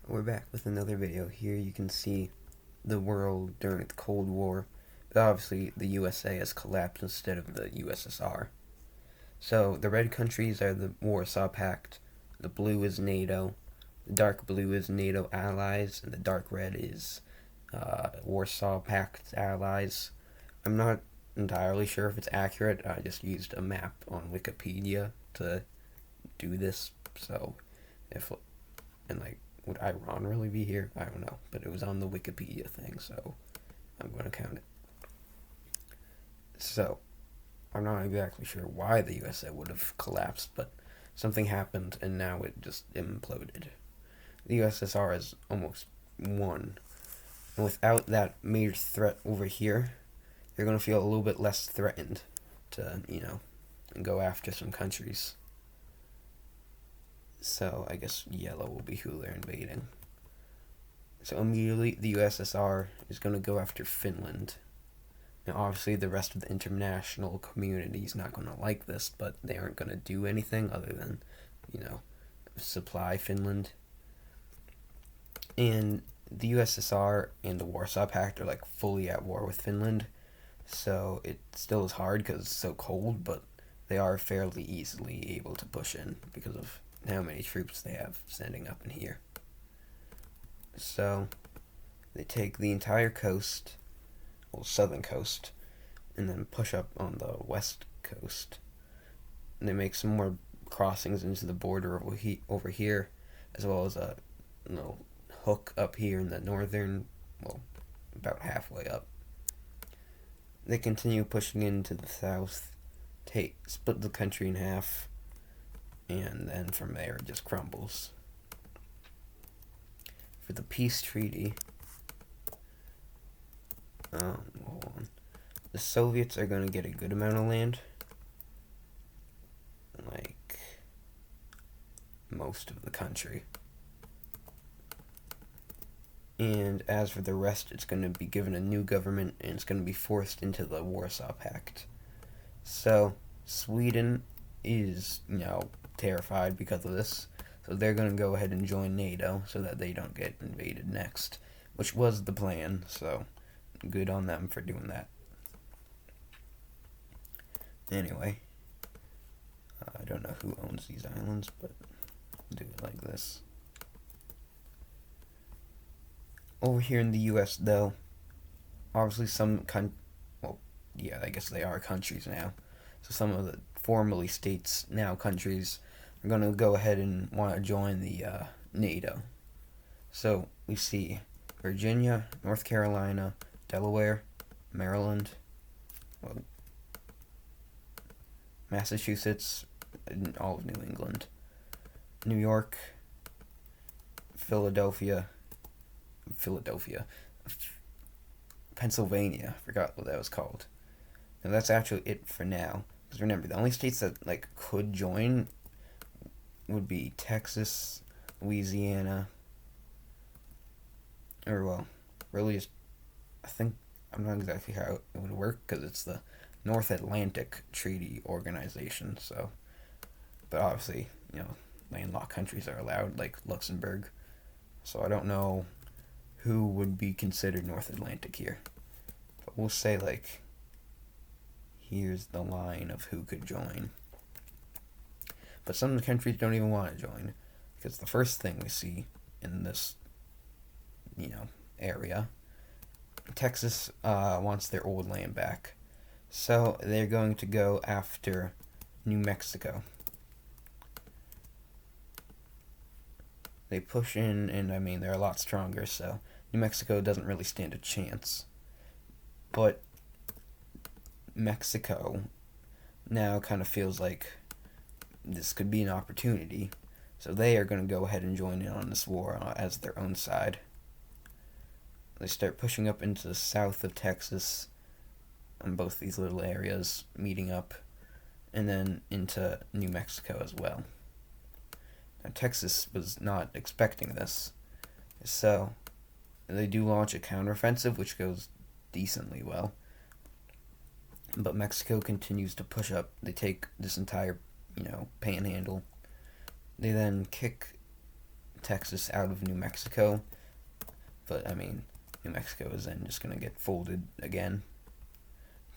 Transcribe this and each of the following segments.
We're back with another video. Here you can see the world during the Cold War, but obviously the USA has collapsed instead of the USSR. So the red countries are the Warsaw Pact, the blue is NATO, the dark blue is NATO allies, and the dark red is Warsaw Pact allies. I'm not entirely sure if it's accurate. I just used a map on Wikipedia to do this, so if and like would Iran really be here? I don't know, but it was on the Wikipedia thing, so I'm going to count it. So I'm not exactly sure why the USA would have collapsed, but something happened and now it just imploded. The USSR has almost won, and without that major threat over here, you're going to feel a little bit less threatened to, go after some countries. So I guess yellow will be who they're invading. So immediately the USSR is going to go after Finland. Now obviously the rest of the international community is not going to like this, but they aren't going to do anything other than, supply Finland. And the USSR and the Warsaw Pact are like fully at war with Finland. So it still is hard because it's so cold, but they are fairly easily able to push in because of how many troops they have standing up in here. So they take the entire coast, well, southern coast, and then push up on the west coast. And they make some more crossings into the border over here, as well as a hook up here in the northern, well, about halfway up. They continue pushing into the south, split the country in half, and then from there it just crumbles. For the peace treaty, hold on. The Soviets are going to get a good amount of land, like most of the country. And as for the rest, it's going to be given a new government, and it's going to be forced into the Warsaw Pact. So Sweden is, terrified because of this. So they're going to go ahead and join NATO so that they don't get invaded next, which was the plan. So good on them for doing that. Anyway, I don't know who owns these islands, but I'll do it like this. Over here in the U.S., though, obviously I guess they are countries now. So some of the formerly states, now countries, are going to go ahead and want to join the NATO. So we see Virginia, North Carolina, Delaware, Maryland, Massachusetts, and all of New England, New York, Philadelphia, Pennsylvania. I forgot what that was called. And that's actually it for now. Because remember, the only states that could join would be Texas, Louisiana, or really just, I think, I'm not exactly how it would work because it's the North Atlantic Treaty Organization. So, but obviously, landlocked countries are allowed, like Luxembourg. So I don't know who would be considered North Atlantic here. But we'll say, here's the line of who could join. But some of the countries don't even want to join, because the first thing we see in this, area, Texas wants their old land back. So they're going to go after New Mexico. They push in, and they're a lot stronger, so New Mexico doesn't really stand a chance. But Mexico now kind of feels like this could be an opportunity, so they are going to go ahead and join in on this war as their own side. They start pushing up into the south of Texas, on both these little areas, meeting up, and then into New Mexico as well. Now, Texas was not expecting this, so they do launch a counteroffensive, which goes decently well. But Mexico continues to push up. They take this entire, panhandle. They then kick Texas out of New Mexico, but I mean, New Mexico is then just going to get folded again.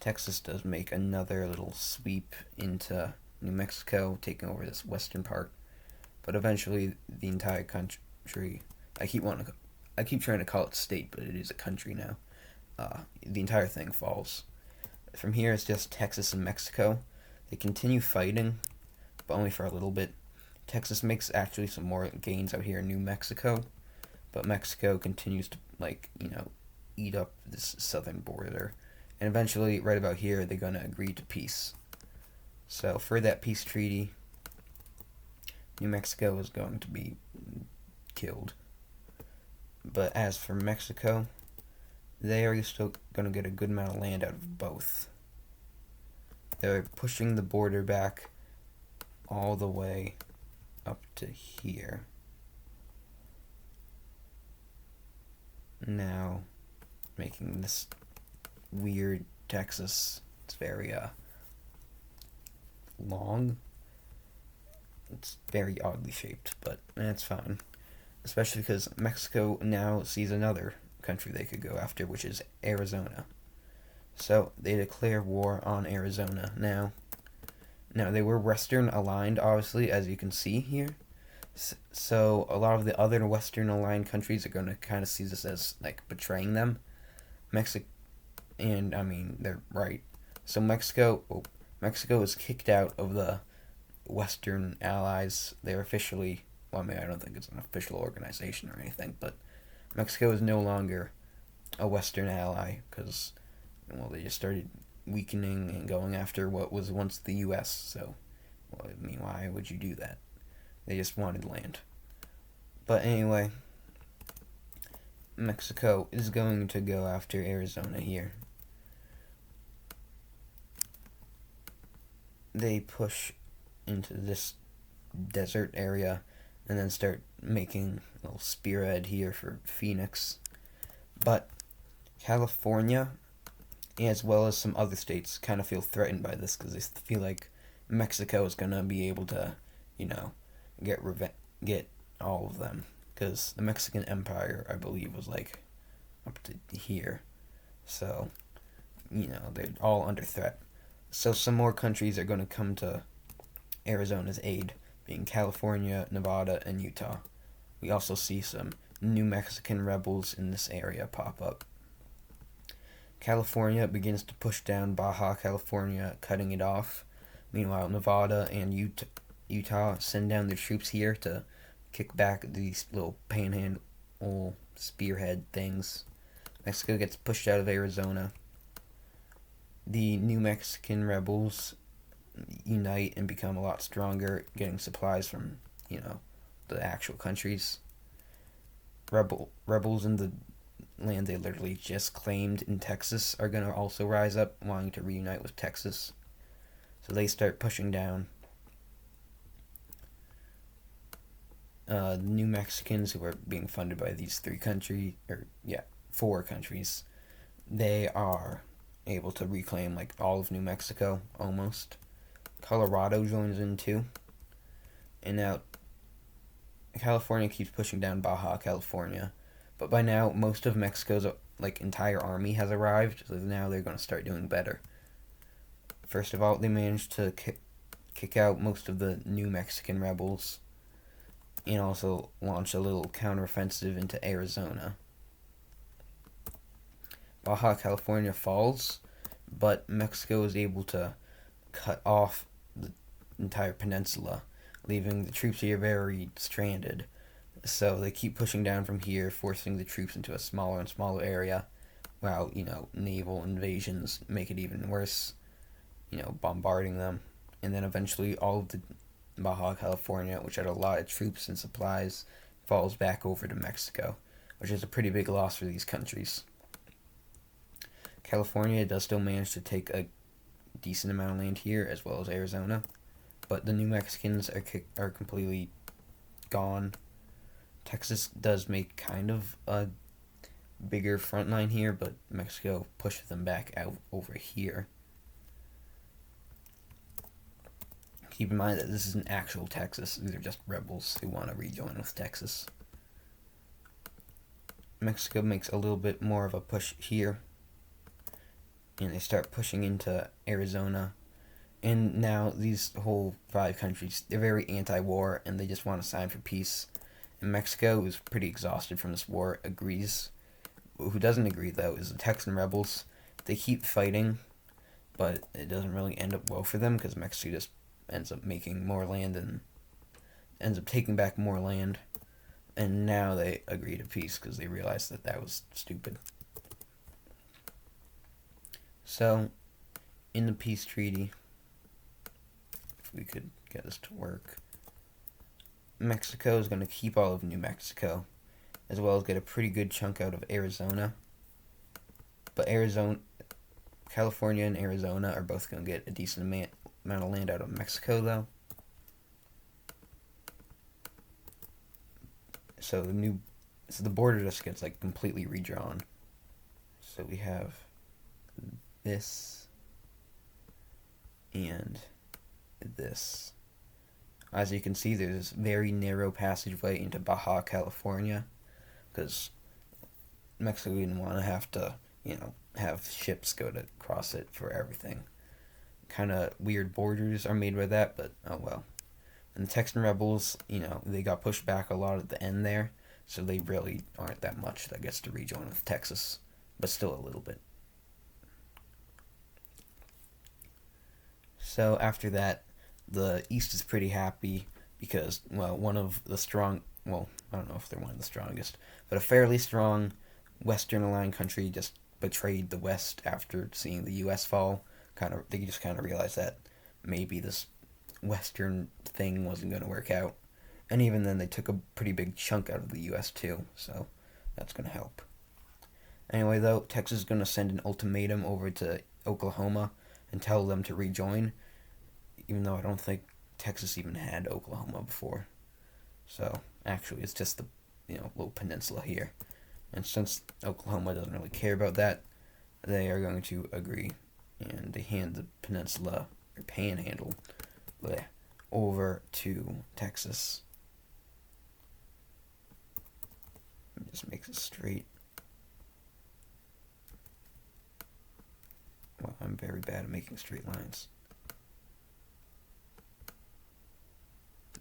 Texas does make another little sweep into New Mexico, taking over this western part, but eventually the entire country, I keep trying to call it state, but it is a country now. The entire thing falls. From here, it's just Texas and Mexico. They continue fighting, but only for a little bit. Texas makes actually some more gains out here in New Mexico, but Mexico continues to, eat up this southern border. And eventually, right about here, they're going to agree to peace. So, for that peace treaty, New Mexico is going to be killed. But as for Mexico, they are still going to get a good amount of land out of both. They're pushing the border back all the way up to here. Now, making this weird Texas, it's very long. It's very oddly shaped, but that's fine. Especially because Mexico now sees another country they could go after, which is Arizona. So they declare war on Arizona now. Now, they were Western aligned, obviously, as you can see here. So a lot of the other Western aligned countries are going to kind of see this as, betraying them. And, I mean, they're right. So Mexico is kicked out of the Western allies. They're officially, I don't think it's an official organization or anything, but Mexico is no longer a Western ally because, they just started weakening and going after what was once the U.S., so, why would you do that? They just wanted land. But anyway, Mexico is going to go after Arizona here. They push into this desert area and then start making a little spearhead here for Phoenix. But California, as well as some other states, kind of feel threatened by this because they feel like Mexico is going to be able to, get all of them. Because the Mexican Empire, I believe, was up to here. So, they're all under threat. So some more countries are going to come to Arizona's aid, being California, Nevada, and Utah. We also see some New Mexican rebels in this area pop up. California begins to push down Baja California, cutting it off. Meanwhile, Nevada and Utah send down their troops here to kick back these little panhandle spearhead things. Mexico gets pushed out of Arizona. The New Mexican rebels unite and become a lot stronger, getting supplies from, the actual countries. Rebels in the land they literally just claimed in Texas are going to also rise up, wanting to reunite with Texas. So they start pushing down. The New Mexicans, who are being funded by these four countries, they are able to reclaim all of New Mexico, almost. Colorado joins in too. And now California keeps pushing down Baja California. But by now, most of Mexico's entire army has arrived, so now they're going to start doing better. First of all, they managed to kick out most of the New Mexican rebels, and also launch a little counteroffensive into Arizona. Baja California falls, but Mexico is able to cut off the entire peninsula, leaving the troops here very stranded. So they keep pushing down from here, forcing the troops into a smaller and smaller area, while, naval invasions make it even worse, bombarding them. And then eventually all of the Baja California, which had a lot of troops and supplies, falls back over to Mexico, which is a pretty big loss for these countries. California does still manage to take a decent amount of land here, as well as Arizona, but the New Mexicans are completely gone. Texas does make kind of a bigger front line here, but Mexico pushes them back out over here. Keep in mind that this isn't actual Texas. These are just rebels who want to rejoin with Texas. Mexico makes a little bit more of a push here, and they start pushing into Arizona. And now these whole 5 countries, they're very anti-war, and they just want to sign for peace. And Mexico is pretty exhausted from this war, agrees. Who doesn't agree, though, is the Texan rebels. They keep fighting, but it doesn't really end up well for them because Mexico just ends up making more land and ends up taking back more land. And now they agree to peace because they realize that that was stupid. So, in the peace treaty, if we could get this to work, Mexico is going to keep all of New Mexico, as well as get a pretty good chunk out of Arizona. But California and Arizona are both going to get a decent amount of land out of Mexico, though. So the border just gets like completely redrawn. So we have this and this. As you can see, there's this very narrow passageway into Baja California because Mexico didn't want to have to, have ships go to cross it for everything. Kind of weird borders are made by that, but oh well. And the Texan rebels, they got pushed back a lot at the end there, so they really aren't that much that gets to rejoin with Texas, but still a little bit. So after that, the East is pretty happy because, one of the strong, I don't know if they're one of the strongest, but a fairly strong Western aligned country just betrayed the West after seeing the U.S. fall. They just kind of realized that maybe this Western thing wasn't going to work out. And even then, they took a pretty big chunk out of the U.S. too, so that's going to help. Anyway, though, Texas is going to send an ultimatum over to Oklahoma and tell them to rejoin, even though I don't think Texas even had Oklahoma before. So, actually, it's just the little peninsula here. And since Oklahoma doesn't really care about that, they are going to agree. And they hand the peninsula, or panhandle, over to Texas. Just makes it straight. Well, I'm very bad at making straight lines.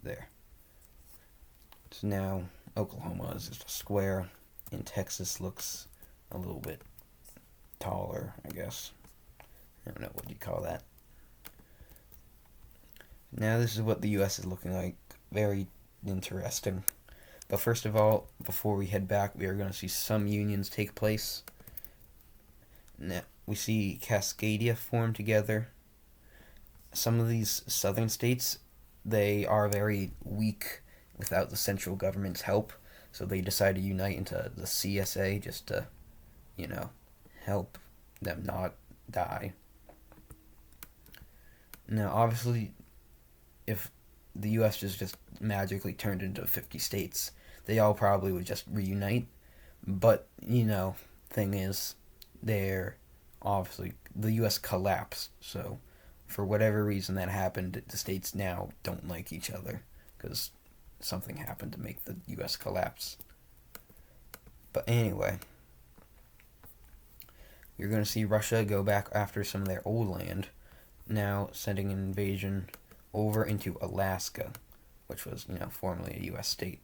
There. So now Oklahoma is just a square, and Texas looks a little bit taller, I guess. I don't know what you call that. Now this is what the U.S. is looking like. Very interesting. But first of all, before we head back, we are going to see some unions take place. Now, we see Cascadia form together. Some of these southern states, they are very weak without the central government's help, so they decide to unite into the CSA just to, help them not die. Now, obviously, if the U.S. just magically turned into 50 states, they all probably would just reunite. But, thing is, the U.S. collapsed. So, for whatever reason that happened, the states now don't like each other because something happened to make the U.S. collapse. But anyway, you're going to see Russia go back after some of their old land, now sending an invasion over into Alaska, which was, formerly a U.S. state.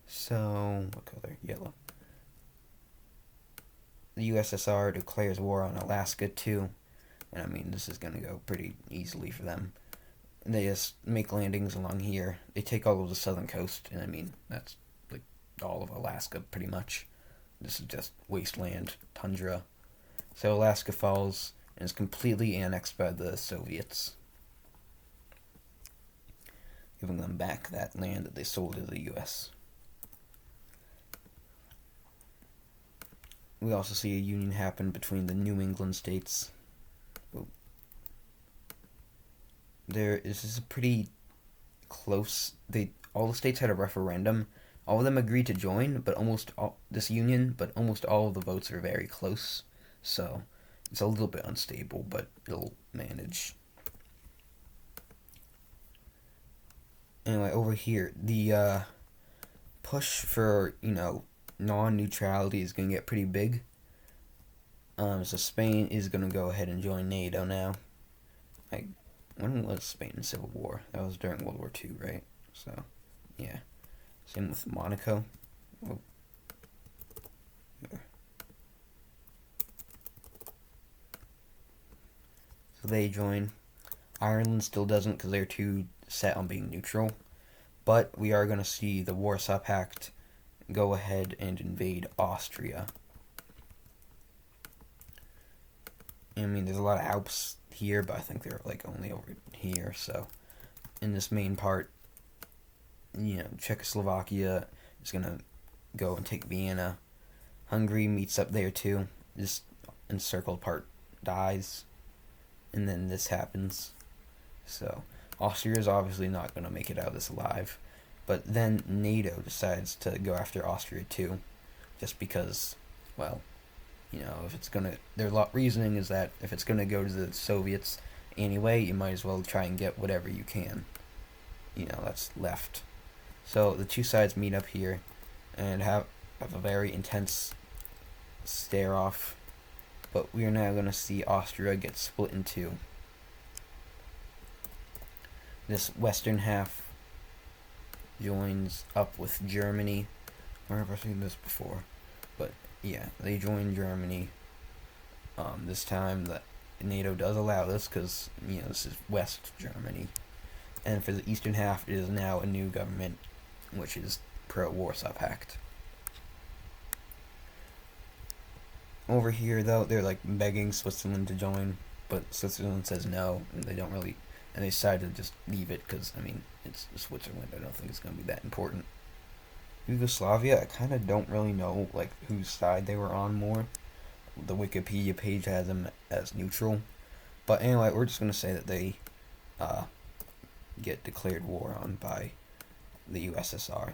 So, what color? Yellow. The USSR declares war on Alaska, too. And, this is going to go pretty easily for them. They just make landings along here. They take all of the southern coast, and, that's, like, all of Alaska, pretty much. This is just wasteland, tundra. So Alaska falls and is completely annexed by the Soviets, giving them back that land that they sold to the U.S. We also see a union happen between the New England states. This is a pretty close. All the states had a referendum. All of them agreed to join, but almost all of the votes are very close. So it's a little bit unstable, but it'll manage. Anyway, over here, the push for, non-neutrality is going to get pretty big. So Spain is going to go ahead and join NATO now. Like, when was Spain in civil war? That was during World War II, right? So, yeah. Same with Monaco. Oh. So they join. Ireland still doesn't because they're too set on being neutral. But we are going to see the Warsaw Pact go ahead and invade Austria. I mean, there's a lot of Alps here, but I think they're like only over here. So, in this main part, Czechoslovakia is gonna go and take Vienna. Hungary meets up there too. This encircled part dies, and then this happens. So, Austria is obviously not gonna make it out of this alive. But then NATO decides to go after Austria too, just because, well, if it's gonna, their reasoning is that if it's gonna go to the Soviets anyway, you might as well try and get whatever you can, that's left. So the two sides meet up here, and have a very intense stare off. But we are now gonna see Austria get split in two. This western half joins up with Germany. Where have I seen this before? But yeah, they join Germany. This time that NATO does allow this because this is West Germany, and for the eastern half, it is now a new government, which is pro-Warsaw Pact. Over here, though, they're like begging Switzerland to join, but Switzerland says no, and they don't really, and they decide to just leave it because it's Switzerland. I don't think it's going to be that important. Yugoslavia, I kind of don't really know like whose side they were on more. The Wikipedia page has them as neutral, but anyway, we're just gonna say that they get declared war on by the USSR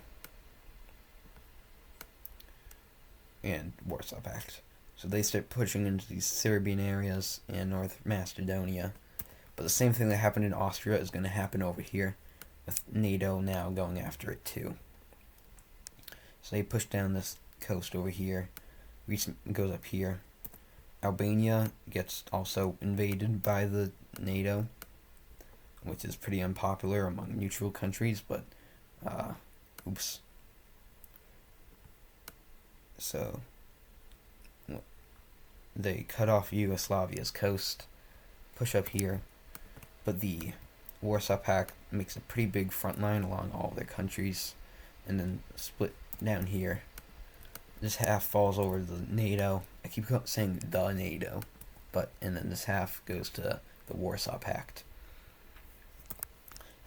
and Warsaw Pact. So they start pushing into these Serbian areas and North Macedonia, but the same thing that happened in Austria is going to happen over here, with NATO now going after it too. So they push down this coast over here, goes up here. Albania gets also invaded by the NATO, which is pretty unpopular among neutral countries, but, oops. So, they cut off Yugoslavia's coast, push up here, but the Warsaw Pact makes a pretty big front line along all their countries, and then split down here. This half falls over to the NATO. I keep saying the NATO, and then this half goes to the Warsaw Pact.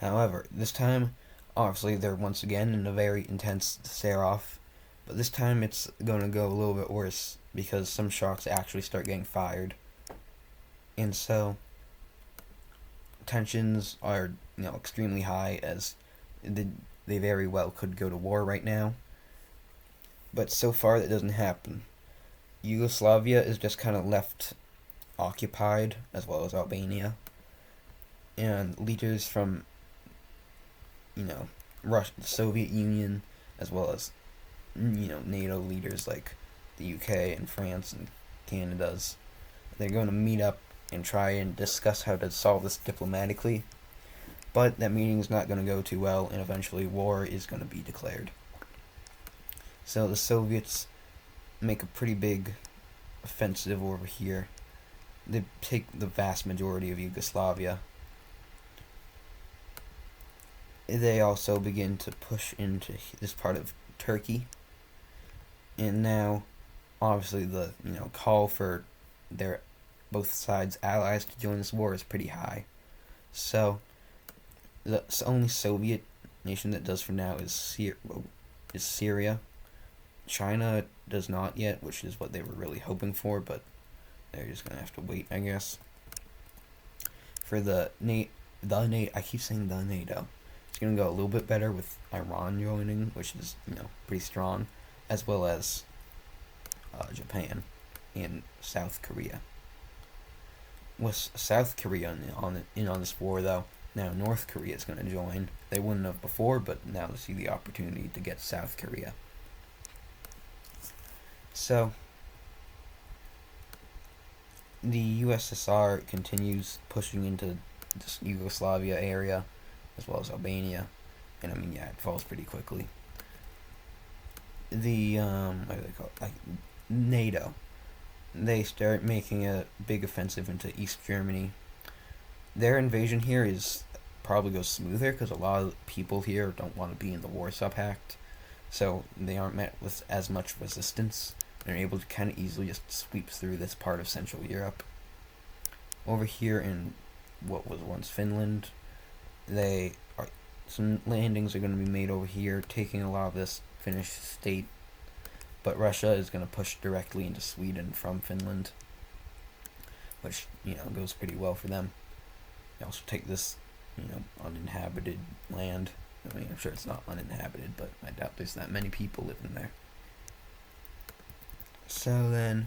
However, this time, obviously, they're once again in a very intense stare-off, but this time it's going to go a little bit worse because some shots actually start getting fired. And so, tensions are, extremely high, as they very well could go to war right now. But so far that doesn't happen. Yugoslavia is just kind of left occupied, as well as Albania. And leaders from, Russia, the Soviet Union, as well as, NATO leaders like the UK and France and Canada's, they're going to meet up and try and discuss how to solve this diplomatically. But that meeting is not going to go too well, and eventually war is going to be declared. So the Soviets make a pretty big offensive over here. They take the vast majority of Yugoslavia. They also begin to push into this part of Turkey. And now, obviously, the call for their both sides' allies to join this war is pretty high. So the only Soviet nation that does for now is Syria. China does not yet, which is what they were really hoping for, but they're just gonna have to wait, I guess. For the NATO, I keep saying the NATO. It's gonna go a little bit better with Iran joining, which is pretty strong, as well as Japan and South Korea. With South Korea in on this war, though, Now North Korea is going to join. They wouldn't have before, but now they see the opportunity to get South Korea. So the USSR continues pushing into this Yugoslavia area, as well as Albania, and I mean, yeah, it falls pretty quickly. The what do they call it? Like NATO, they start making a big offensive into East Germany. Their invasion here is probably goes smoother because a lot of people here don't want to be in the Warsaw Pact, so they aren't met with as much resistance. They're able to kind of easily just sweep through this part of Central Europe. Over here in what was once Finland, some landings are going to be made over here, taking a lot of this Finnish state. But Russia is going to push directly into Sweden from Finland, which goes pretty well for them. They also take this uninhabited land. I mean, I'm sure it's not uninhabited, but I doubt there's that many people living there. So then,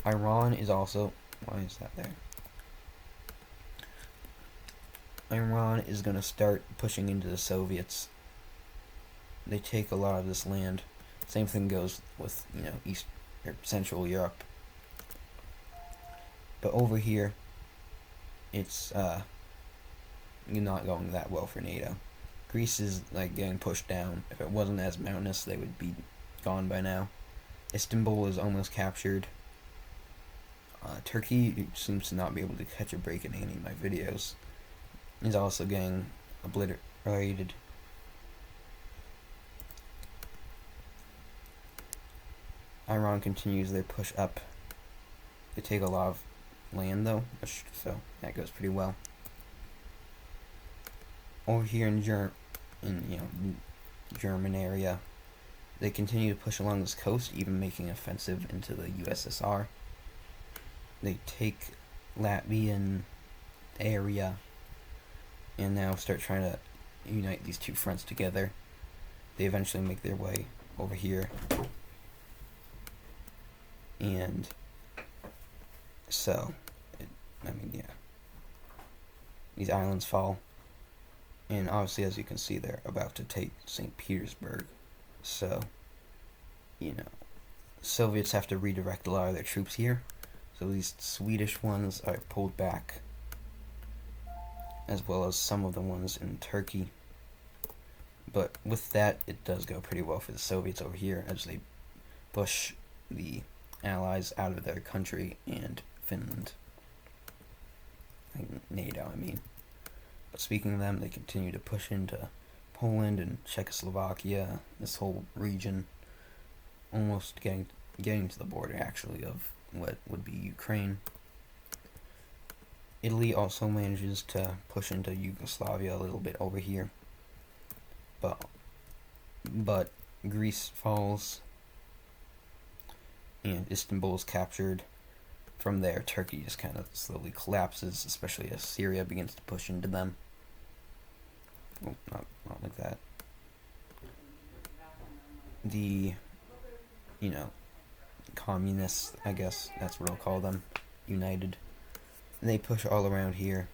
Iran is also... Why is that there? Iran is going to start pushing into the Soviets. They take a lot of this land. Same thing goes with, East or Central Europe. But over here, it's not going that well for NATO. Greece is getting pushed down. If it wasn't as mountainous, they would be gone by now. Istanbul is almost captured. Turkey seems to not be able to catch a break in any of my videos. Is also getting obliterated. Iran continues their push up. They take a lot of land though, so that goes pretty well. Over here in German area, they continue to push along this coast, even making an offensive into the USSR. They take Latvian area and now start trying to unite these two fronts together. They eventually make their way over here. And so, these islands fall. And obviously, as you can see, they're about to take St. Petersburg. So, Soviets have to redirect a lot of their troops here. So these Swedish ones are pulled back, as well as some of the ones in Turkey. But with that, it does go pretty well for the Soviets over here as they push the Allies out of their country and Finland. NATO, I mean. But speaking of them, they continue to push into Poland and Czechoslovakia, this whole region, almost getting to the border, actually, of what would be Ukraine. Italy also manages to push into Yugoslavia a little bit over here. But Greece falls, and Istanbul is captured. From there, Turkey just kind of slowly collapses, especially as Syria begins to push into them. Oh, not like that. The, communists, I guess that's what I'll call them, united. They push all around here.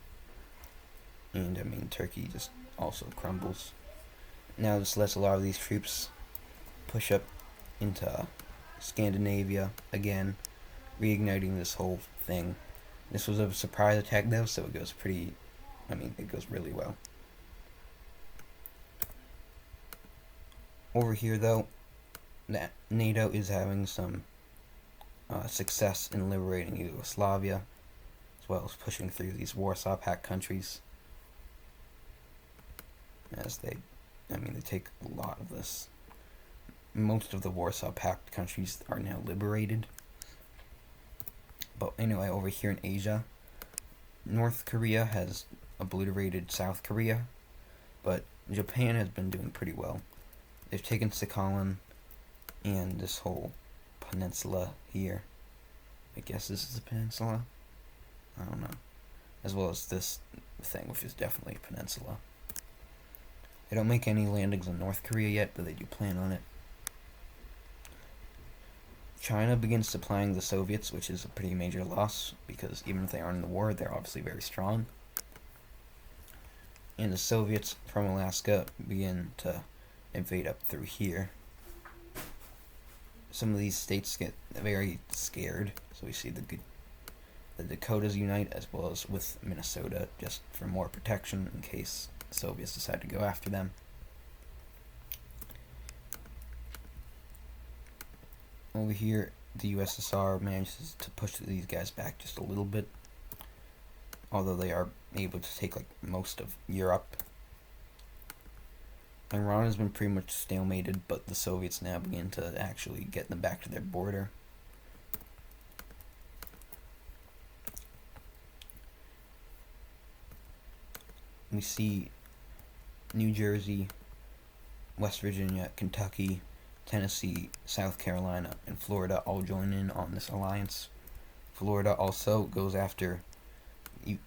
And, Turkey just also crumbles. Now this lets a lot of these troops push up into Scandinavia again, reigniting this whole thing. This was a surprise attack though, so it goes it goes really well. Over here though, NATO is having some success in liberating Yugoslavia, as well as pushing through these Warsaw Pact countries. As they take a lot of this. Most of the Warsaw Pact countries are now liberated. But anyway, over here in Asia, North Korea has obliterated South Korea, but Japan has been doing pretty well. They've taken Sakhalin and this whole peninsula here. I guess this is a peninsula? I don't know. As well as this thing, which is definitely a peninsula. They don't make any landings in North Korea yet, but they do plan on it. China begins supplying the Soviets, which is a pretty major loss, because even if they aren't in the war, they're obviously very strong. and the Soviets from Alaska begin to invade up through here. Some of these states get very scared, so we see the Dakotas unite as well as with Minnesota just for more protection in case the Soviets decide to go after them. Over here, the USSR manages to push these guys back just a little bit, although they are able to take like most of Europe. Iran has been pretty much stalemated, but the Soviets now begin to actually get them back to their border. We see New Jersey, West Virginia, Kentucky, Tennessee, South Carolina, and Florida all join in on this alliance. Florida also goes after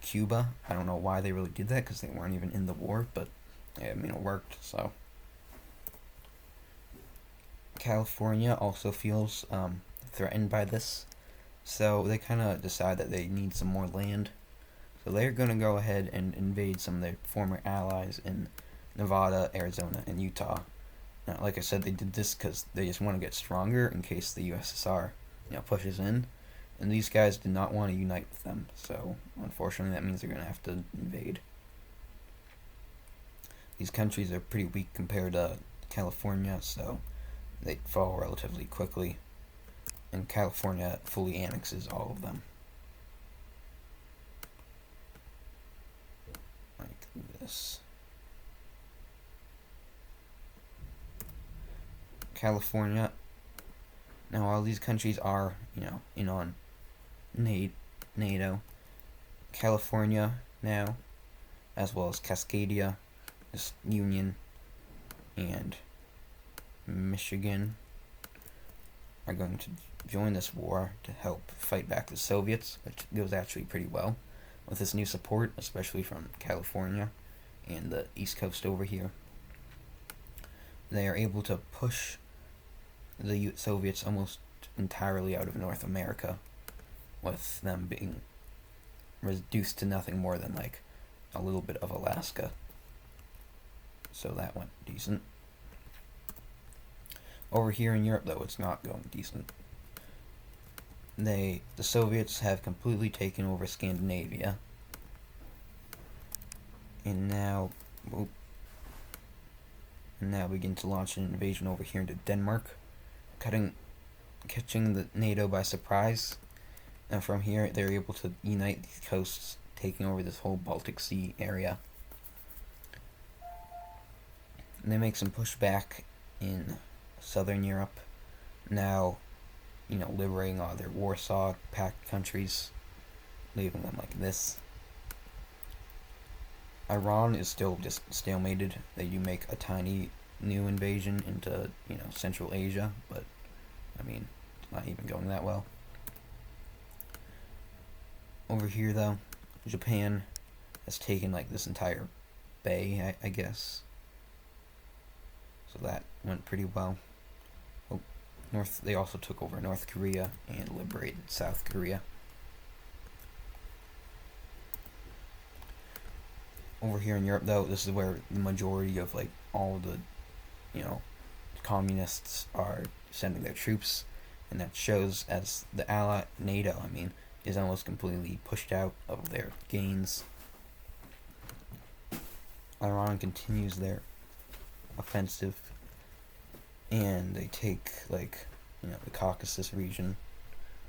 Cuba. I don't know why they really did that because they weren't even in the war, but yeah, I mean, it worked, so. California also feels threatened by this, so they kind of decide that they need some more land. So they're going to go ahead and invade some of their former allies in Nevada, Arizona, and Utah. Now, like I said, they did this because they just want to get stronger in case the USSR, pushes in. And these guys did not want to unite with them, so unfortunately that means they're going to have to invade. These countries are pretty weak compared to California, so they fall relatively quickly, and California fully annexes all of them. Like this. California. Now, all these countries are, in on NATO. California now, as well as Cascadia, this Union, and Michigan are going to join this war to help fight back the Soviets, which goes actually pretty well with this new support, especially from California and the East Coast over here. They are able to push the Soviets almost entirely out of North America, with them being reduced to nothing more than like a little bit of Alaska. So that went decent. Over here in Europe, though, it's not going decent. The Soviets have completely taken over Scandinavia, and now begin to launch an invasion over here into Denmark, catching the NATO by surprise. And from here, they're able to unite these coasts, taking over this whole Baltic Sea area. And they make some pushback in Southern Europe, now, liberating all their Warsaw Pact countries, leaving them like this. Iran is still just stalemated. They do make a tiny new invasion into, Central Asia, but, I mean, it's not even going that well. Over here, though, Japan has taken, like, this entire bay, I guess. So that went pretty well. They also took over North Korea and liberated South Korea. Over here in Europe, though, this is where the majority of like all the, communists are sending their troops, and that shows as the ally NATO, is almost completely pushed out of their gains. Iran continues their offensive, and they take the Caucasus region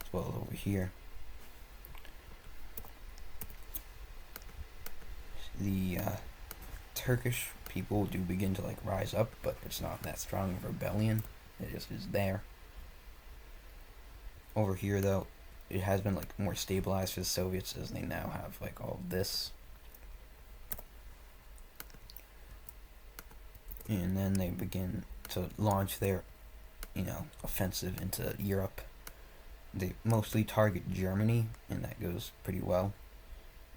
as well as over here. The Turkish people do begin to rise up, but it's not that strong of a rebellion. It just is there. Over here, though, it has been more stabilized for the Soviets, as they now have all of this. And then they begin to launch their offensive into Europe. They mostly target Germany, and that goes pretty well.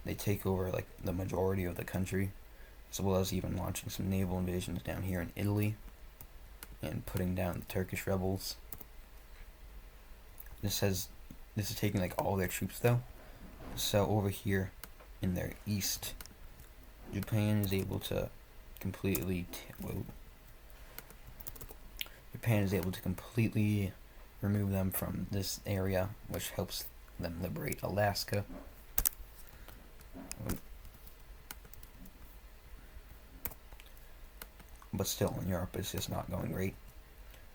They take over the majority of the country, as well as even launching some naval invasions down here in Italy and putting down the Turkish rebels. This is taking all their troops, though. So over here in their east, Japan is able to completely Japan is able to completely remove them from this area, which helps them liberate Alaska. But still, in Europe, it's just not going great.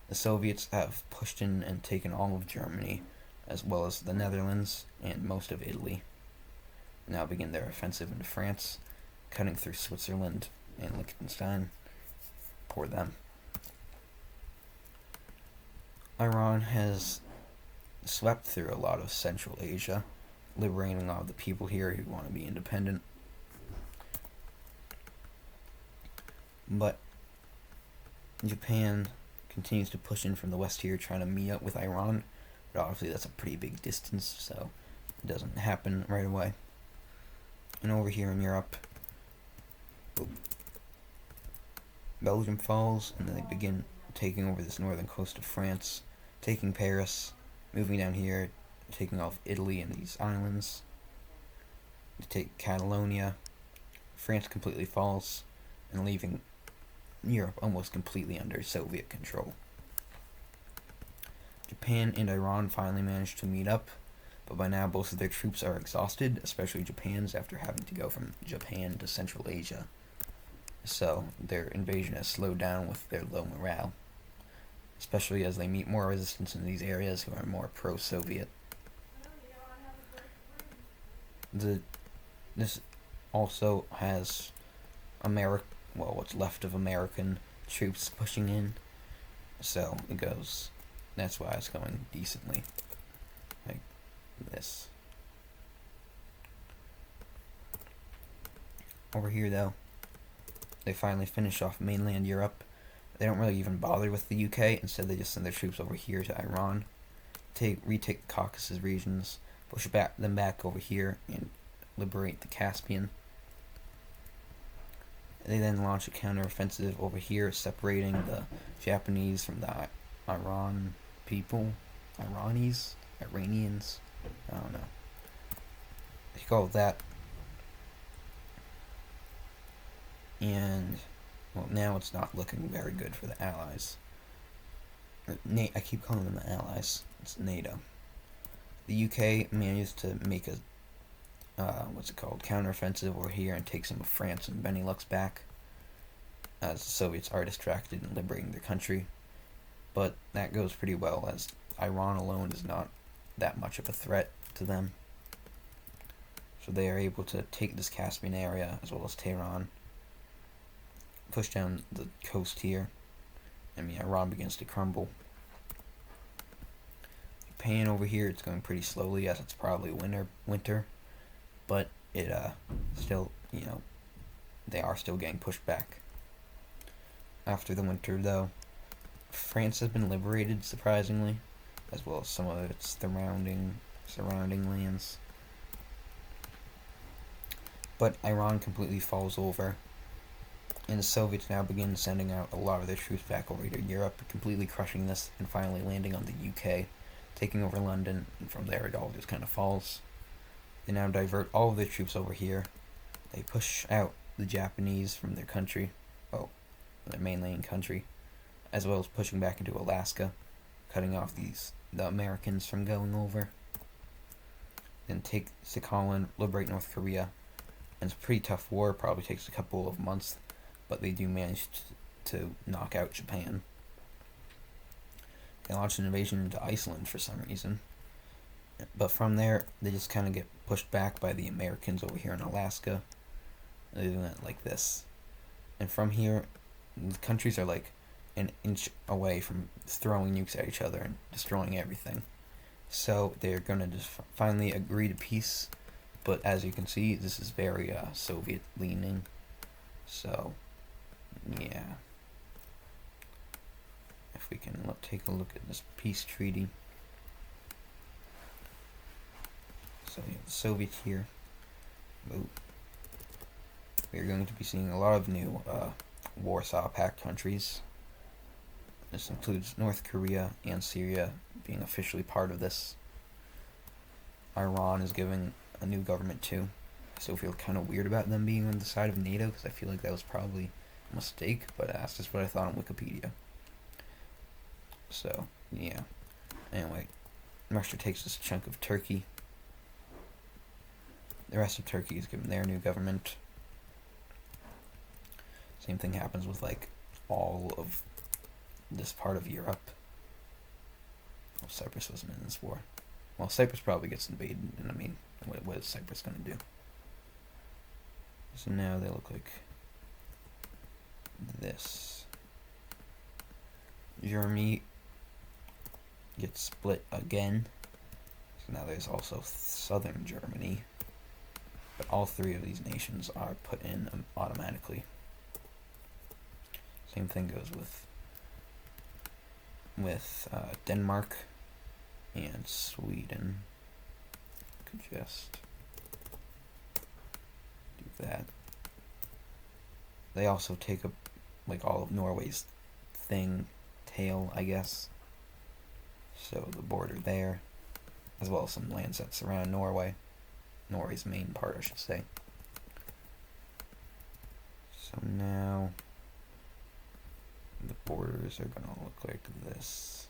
The Soviets have pushed in and taken all of Germany, as well as the Netherlands and most of Italy. Now begin their offensive into France, cutting through Switzerland and Liechtenstein. Poor them. Iran has swept through a lot of Central Asia, liberating all the people here who want to be independent. But Japan continues to push in from the west here, trying to meet up with Iran, but obviously that's a pretty big distance, so it doesn't happen right away. And over here in Europe, Belgium falls, and then they begin taking over this northern coast of France, taking Paris, moving down here, taking off Italy and these islands, to take Catalonia. France completely falls, and leaving Europe almost completely under Soviet control. Japan and Iran finally managed to meet up, but by now both of their troops are exhausted, especially Japan's, after having to go from Japan to Central Asia. So their invasion has slowed down with their low morale, especially as they meet more resistance in these areas who are more pro-Soviet. This also has what's left of American troops pushing in, so it goes. That's why it's going decently, like this. Over here, though, they finally finish off mainland Europe. They don't really even bother with the UK. Instead, they just send their troops over here to Iran, retake the Caucasus regions, push them back over here, and liberate the Caspian. They then launch a counteroffensive over here, separating the Japanese from the Iran people. Iranians? I don't know. They call it that. And, well, now it's not looking very good for the Allies. I keep calling them the Allies. It's NATO. The UK managed to make a counteroffensive over here and take some of France and Benelux back, as the Soviets are distracted in liberating their country. But that goes pretty well, as Iran alone is not that much of a threat to them. So they are able to take this Caspian area, as well as Tehran, push down the coast here. Iran begins to crumble. Japan over here, it's going pretty slowly, as it's probably winter. But it still, they are still getting pushed back. After the winter, though, France has been liberated, surprisingly, as well as some of its surrounding lands. But Iran completely falls over, and the Soviets now begin sending out a lot of their troops back over to Europe, completely crushing this, and finally landing on the UK, taking over London, and from there it all just kind of falls. They now divert all of their troops over here. They push out the Japanese from their country, their mainland country, as well as pushing back into Alaska, cutting off the Americans from going over. Then take Sakhalin, liberate North Korea, and it's a pretty tough war. Probably takes a couple of months, but they do manage to knock out Japan. They launch an invasion into Iceland for some reason. But from there, they just kind of get pushed back by the Americans over here in Alaska. They're doing it like this. And from here, the countries are like an inch away from throwing nukes at each other and destroying everything. So they're going to just finally agree to peace. But as you can see, this is very Soviet leaning. So, yeah. If we can take a look at this peace treaty. So we have the Soviets here. We're going to be seeing a lot of new Warsaw Pact countries. This includes North Korea and Syria being officially part of this. Iran is giving a new government too. still feel kind of weird about them being on the side of NATO, because I feel like that was probably a mistake, but that's just what I thought on Wikipedia. So, yeah. Anyway, Russia takes this chunk of Turkey. The rest of Turkey is given their new government. Same thing happens with, like, all of this part of Europe. Well, Cyprus wasn't in this war. Well, Cyprus probably gets invaded, and I mean, what is Cyprus going to do? So now they look like this. Germany gets split again. So now there's also southern Germany. But all three of these nations are put in automatically. Same thing goes with Denmark and Sweden. Could just do that. They also take up like all of Norway's tail, I guess. So the border there, as well as some lands that surround Norway. Norway's main part, I should say. So now the borders are going to look like this.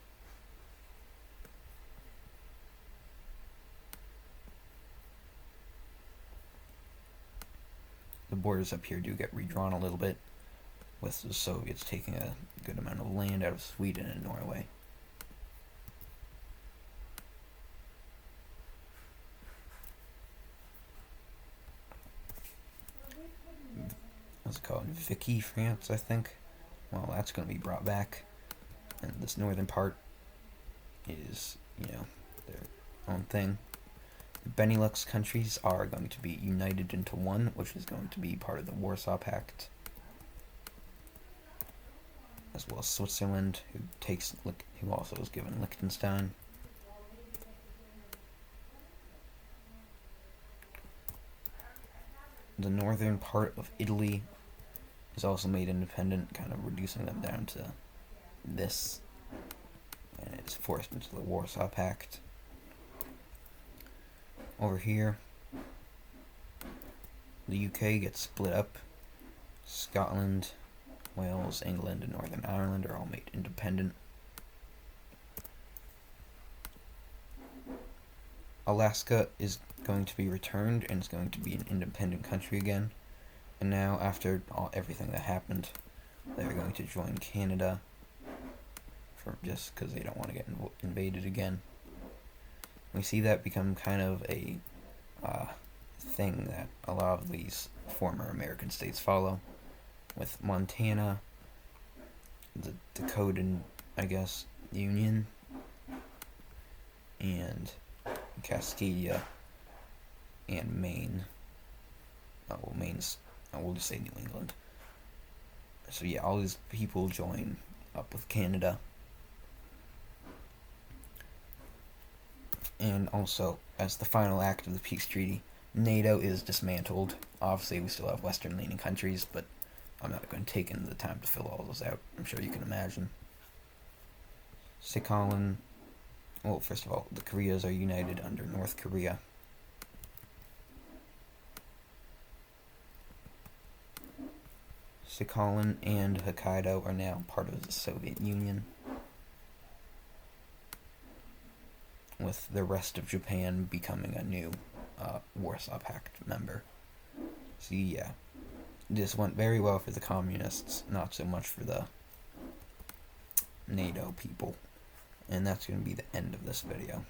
The borders up here do get redrawn a little bit, with the Soviets taking a good amount of land out of Sweden and Norway. What's it called? Vichy France, I think. Well, that's going to be brought back. And this northern part is, their own thing. The Benelux countries are going to be united into one, which is going to be part of the Warsaw Pact. As well as Switzerland, who also was given Liechtenstein. The northern part of Italy is also made independent, kind of reducing them down to this, and it's forced into the Warsaw Pact. Over here, the UK gets split up. Scotland, Wales, England, and Northern Ireland are all made independent. Alaska is going to be returned and is going to be an independent country again. And now, after everything that happened, they're going to join Canada just because they don't want to get invaded again. We see that become kind of a thing that a lot of these former American states follow, with Montana, the Dakotan, I guess, Union, and Cascadia, and Maine. We'll just say New England. So yeah, all these people join up with Canada. And also, as the final act of the peace treaty, NATO is dismantled. Obviously, we still have Western-leaning countries, but I'm not going to take in the time to fill all those out. I'm sure you can imagine. Sakhalin. Well, first of all, the Koreas are united under North Korea. Sakhalin and Hokkaido are now part of the Soviet Union, with the rest of Japan becoming a new Warsaw Pact member. So yeah, this went very well for the communists, not so much for the NATO people. And that's going to be the end of this video.